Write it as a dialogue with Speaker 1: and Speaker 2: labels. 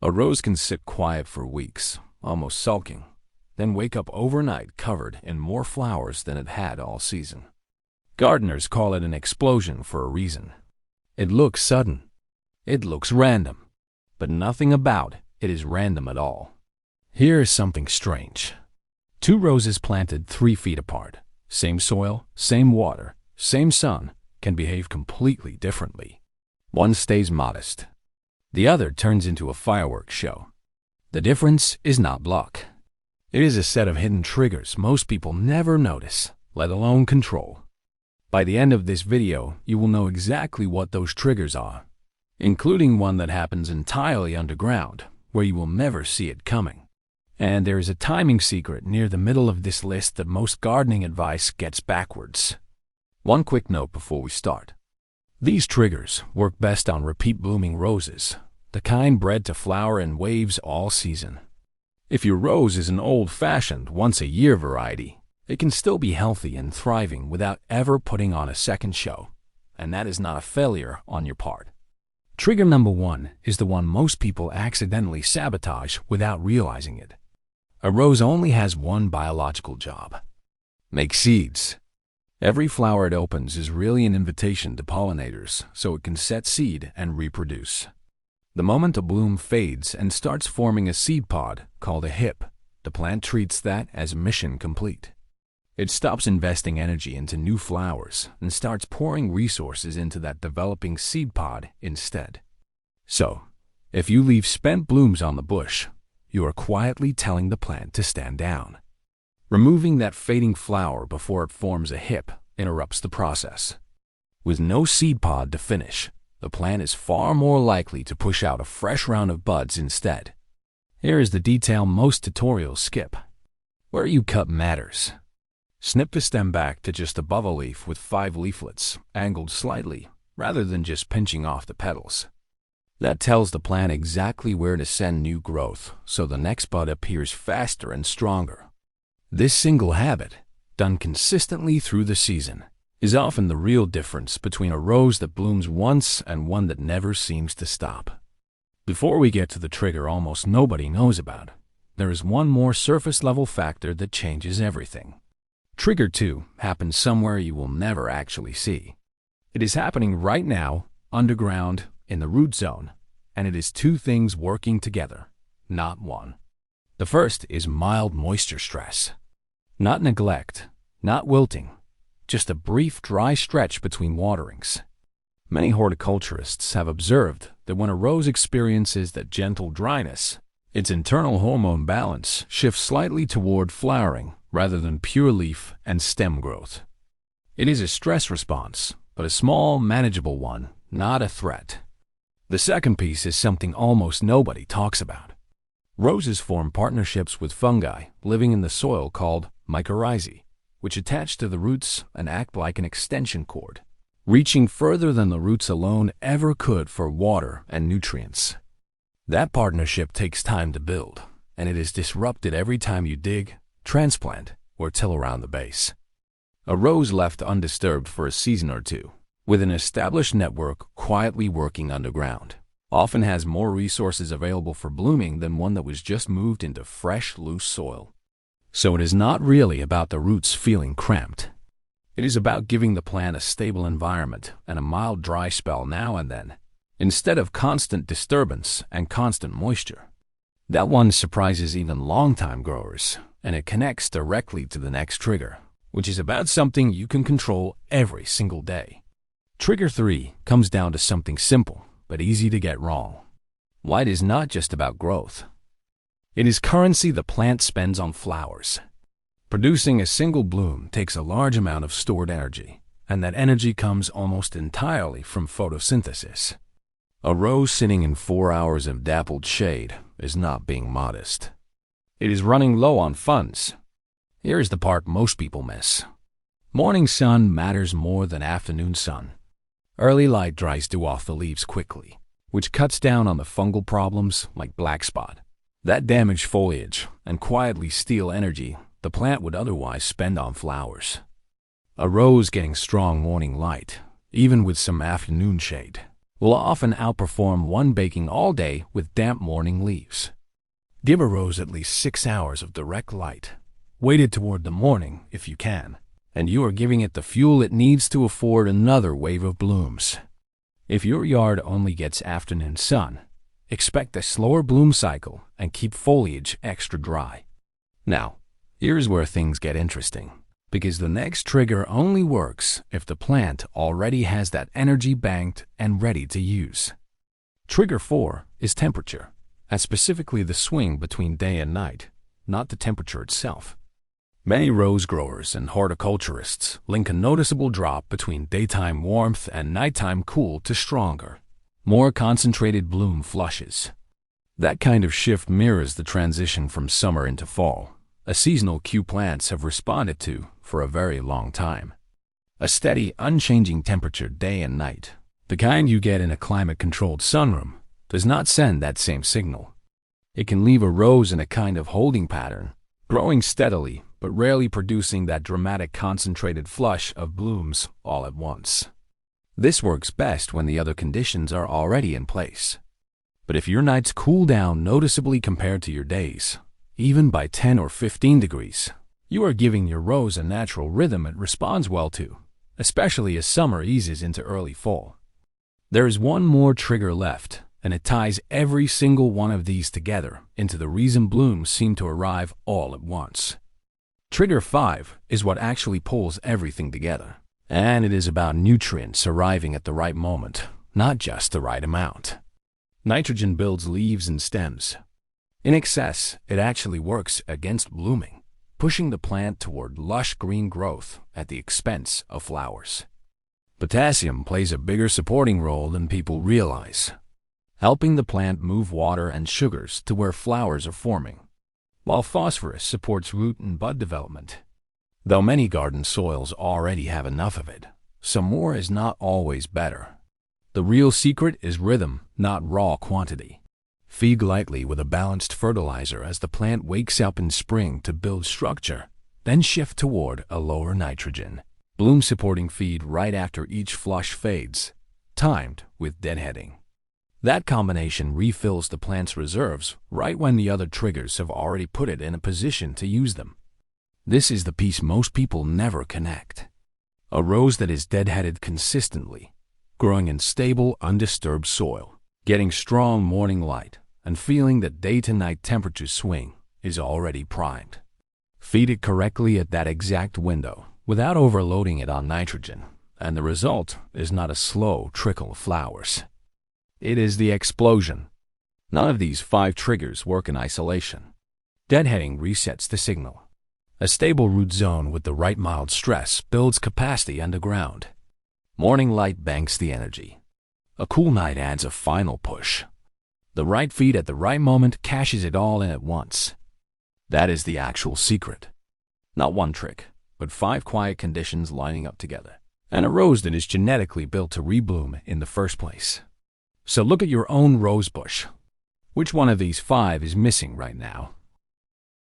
Speaker 1: A rose can sit quiet for weeks, almost sulking, then wake up overnight covered in more flowers than it had all season. Gardeners call it an explosion for a reason. It looks sudden. It looks random. But nothing about it is random at all. Here is something strange. Two roses planted 3 feet apart, same soil, same water, same sun, can behave completely differently. One stays modest. The other turns into a fireworks show. The difference is not luck. It is a set of hidden triggers most people never notice, let alone control. By the end of this video, you will know exactly what those triggers are, including one that happens entirely underground, where you will never see it coming. And there is a timing secret near the middle of this list that most gardening advice gets backwards. One quick note before we start. These triggers work best on repeat blooming roses, the kind bred to flower in waves all season. If your rose is an old-fashioned, once-a-year variety, it can still be healthy and thriving without ever putting on a second show, and that is not a failure on your part. Trigger number 1 is the one most people accidentally sabotage without realizing it. A rose only has one biological job: make seeds. Every flower it opens is really an invitation to pollinators, so it can set seed and reproduce. The moment a bloom fades and starts forming a seed pod, called a hip, the plant treats that as mission complete. It stops investing energy into new flowers and starts pouring resources into that developing seed pod instead. So, if you leave spent blooms on the bush, you are quietly telling the plant to stand down. Removing that fading flower before it forms a hip interrupts the process. With no seed pod to finish, the plant is far more likely to push out a fresh round of buds instead. Here is the detail most tutorials skip. Where you cut matters. Snip the stem back to just above a leaf with 5 leaflets, angled slightly, rather than just pinching off the petals. That tells the plant exactly where to send new growth, so the next bud appears faster and stronger. This single habit, done consistently through the season, is often the real difference between a rose that blooms once and one that never seems to stop. Before we get to the trigger almost nobody knows about, there is one more surface-level factor that changes everything. Trigger 2 happens somewhere you will never actually see. It is happening right now, underground, in the root zone, and it is 2 things working together, not one. The first is mild moisture stress. Not neglect, not wilting, just a brief dry stretch between waterings. Many horticulturists have observed that when a rose experiences that gentle dryness, its internal hormone balance shifts slightly toward flowering rather than pure leaf and stem growth. It is a stress response, but a small, manageable one, not a threat. The second piece is something almost nobody talks about. Roses form partnerships with fungi living in the soil called mycorrhizae, which attach to the roots and act like an extension cord, reaching further than the roots alone ever could for water and nutrients. That partnership takes time to build, and it is disrupted every time you dig, transplant, or till around the base. A rose left undisturbed for a season or two, with an established network quietly working underground, often has more resources available for blooming than one that was just moved into fresh, loose soil. So it is not really about the roots feeling cramped. It is about giving the plant a stable environment and a mild dry spell now and then, instead of constant disturbance and constant moisture. That one surprises even long-time growers, and it connects directly to the next trigger, which is about something you can control every single day. Trigger 3 comes down to something simple, but easy to get wrong. Light is not just about growth. It is currency the plant spends on flowers. Producing a single bloom takes a large amount of stored energy, and that energy comes almost entirely from photosynthesis. A rose sitting in 4 hours of dappled shade is not being modest. It is running low on funds. Here is the part most people miss. Morning sun matters more than afternoon sun. Early light dries dew off the leaves quickly, which cuts down on the fungal problems like black spot that damage foliage and quietly steal energy the plant would otherwise spend on flowers. A rose getting strong morning light, even with some afternoon shade, will often outperform one baking all day with damp morning leaves. Give a rose at least 6 hours of direct light, weighted toward the morning if you can, and you are giving it the fuel it needs to afford another wave of blooms. If your yard only gets afternoon sun, expect a slower bloom cycle and keep foliage extra dry. Now, here's where things get interesting, because the next trigger only works if the plant already has that energy banked and ready to use. Trigger 4 is temperature, and specifically the swing between day and night, not the temperature itself. Many rose growers and horticulturists link a noticeable drop between daytime warmth and nighttime cool to stronger, more concentrated bloom flushes. That kind of shift mirrors the transition from summer into fall, a seasonal cue plants have responded to for a very long time. A steady, unchanging temperature day and night, the kind you get in a climate-controlled sunroom, does not send that same signal. It can leave a rose in a kind of holding pattern, growing steadily but rarely producing that dramatic concentrated flush of blooms all at once. This works best when the other conditions are already in place. But if your nights cool down noticeably compared to your days, even by 10 or 15 degrees, you are giving your rose a natural rhythm it responds well to, especially as summer eases into early fall. There is one more trigger left, and it ties every single one of these together into the reason blooms seem to arrive all at once. Trigger 5 is what actually pulls everything together, and it is about nutrients arriving at the right moment, not just the right amount. Nitrogen builds leaves and stems. In excess, it actually works against blooming, pushing the plant toward lush green growth at the expense of flowers. Potassium plays a bigger supporting role than people realize, helping the plant move water and sugars to where flowers are forming, while phosphorus supports root and bud development. Though many garden soils already have enough of it, some more is not always better. The real secret is rhythm, not raw quantity. Feed lightly with a balanced fertilizer as the plant wakes up in spring to build structure, then shift toward a lower nitrogen, bloom-supporting feed right after each flush fades, timed with deadheading. That combination refills the plant's reserves right when the other triggers have already put it in a position to use them. This is the piece most people never connect. A rose that is deadheaded consistently, growing in stable, undisturbed soil, getting strong morning light, and feeling that day-to-night temperature swing is already primed. Feed it correctly at that exact window without overloading it on nitrogen, and the result is not a slow trickle of flowers. It is the explosion. None of these 5 triggers work in isolation. Deadheading resets the signal. A stable root zone with the right mild stress builds capacity underground. Morning light banks the energy. A cool night adds a final push. The right feed at the right moment cashes it all in at once. That is the actual secret. Not one trick, but 5 quiet conditions lining up together, and a rose that is genetically built to rebloom in the first place. So look at your own rose bush. Which one of these 5 is missing right now?